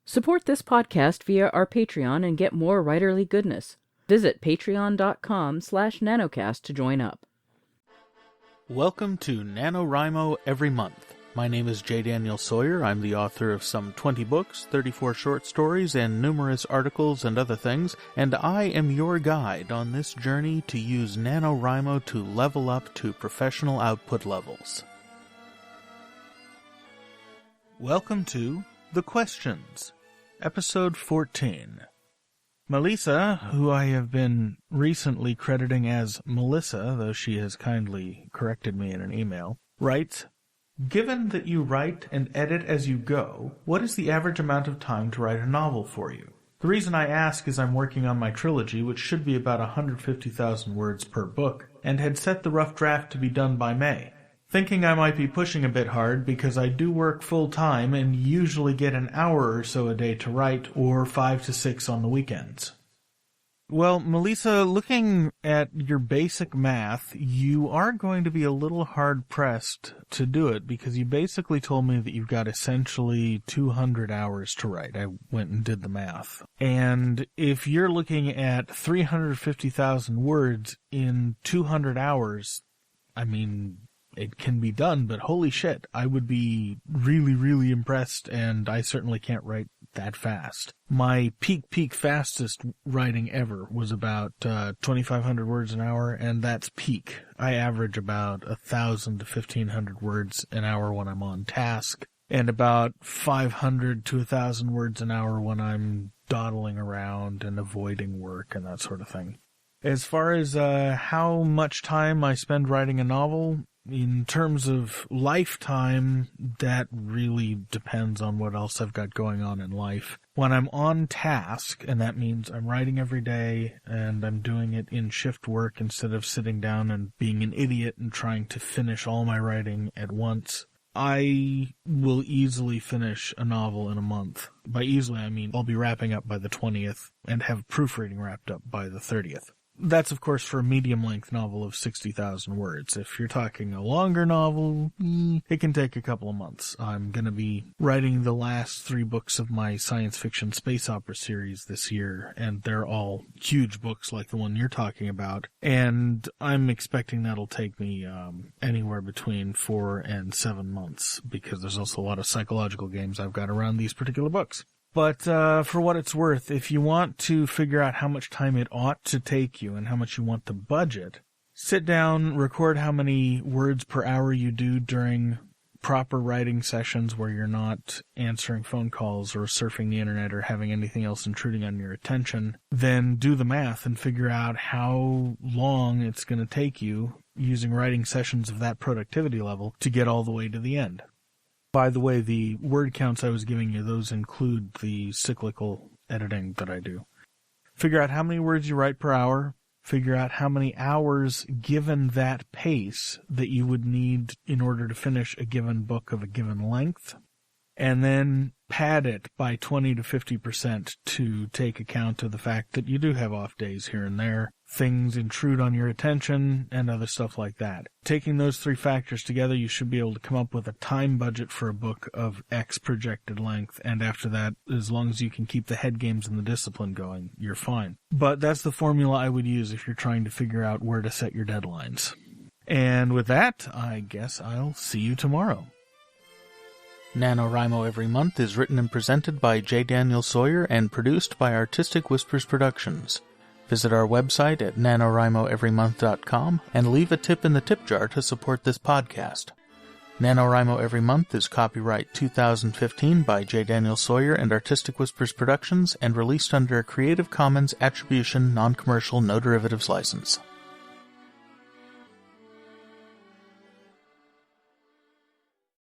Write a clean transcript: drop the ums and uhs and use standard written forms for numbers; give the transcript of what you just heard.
Support this podcast via our Patreon and get more writerly goodness. Visit patreon.com/nanocast to join up. Welcome to NaNoWriMo Every Month. My name is J. Daniel Sawyer. I'm the author of some 20 books, 34 short stories, and numerous articles and other things, and I am your guide on this journey to use NaNoWriMo to level up to professional output levels. Welcome to The Questions, Episode 14. Melissa, who I have been recently crediting as Melissa, though she has kindly corrected me in an email, writes, "Given that you write and edit as you go, what is the average amount of time to write a novel for you? The reason I ask is I'm working on my trilogy, which should be about 150,000 words per book, and had set the rough draft to be done by May. Thinking I might be pushing a bit hard because I do work full-time and usually get an hour or so a day to write, or 5 to 6 on the weekends." Well, Melissa, looking at your basic math, you are going to be a little hard-pressed to do it because you basically told me that you've got essentially 200 hours to write. I went and did the math. And if you're looking at 350,000 words in 200 hours, I mean, it can be done, but holy shit, I would be really, really impressed, and I certainly can't write that fast. My peak fastest writing ever was about 2,500 words an hour, and that's peak. I average about 1,000 to 1,500 words an hour when I'm on task, and about 500 to 1,000 words an hour when I'm dawdling around and avoiding work and that sort of thing. As far as how much time I spend writing a novel, in terms of lifetime, that really depends on what else I've got going on in life. When I'm on task, and that means I'm writing every day and I'm doing it in shift work instead of sitting down and being an idiot and trying to finish all my writing at once, I will easily finish a novel in a month. By easily, I mean I'll be wrapping up by the 20th and have proofreading wrapped up by the 30th. That's, of course, for a medium-length novel of 60,000 words. If you're talking a longer novel, it can take a couple of months. I'm going to be writing the last 3 books of my science fiction space opera series this year, and they're all huge books like the one you're talking about, and I'm expecting that'll take me anywhere between 4 and 7 months, because there's also a lot of psychological games I've got around these particular books. But for what it's worth, if you want to figure out how much time it ought to take you and how much you want to budget, sit down, record how many words per hour you do during proper writing sessions where you're not answering phone calls or surfing the internet or having anything else intruding on your attention. Then do the math and figure out how long it's going to take you, using writing sessions of that productivity level, to get all the way to the end. By the way, the word counts I was giving you, those include the cyclical editing that I do. Figure out how many words you write per hour. Figure out how many hours, given that pace, that you would need in order to finish a given book of a given length. And then pad it by 20 to 50% to take account of the fact that you do have off days here and there. Things intrude on your attention and other stuff like that. Taking those 3 factors together, you should be able to come up with a time budget for a book of X projected length, and after that, as long as you can keep the head games and the discipline going, you're fine. But that's the formula I would use if you're trying to figure out where to set your deadlines. And with that, I guess I'll see you tomorrow. NaNoWriMo Every Month is written and presented by J. Daniel Sawyer and produced by Artistic Whispers Productions. Visit our website at NaNoWriMoEveryMonth.com and leave a tip in the tip jar to support this podcast. NaNoWriMo Every Month is copyright 2015 by J. Daniel Sawyer and Artistic Whispers Productions and released under a Creative Commons Attribution Non-Commercial No Derivatives license.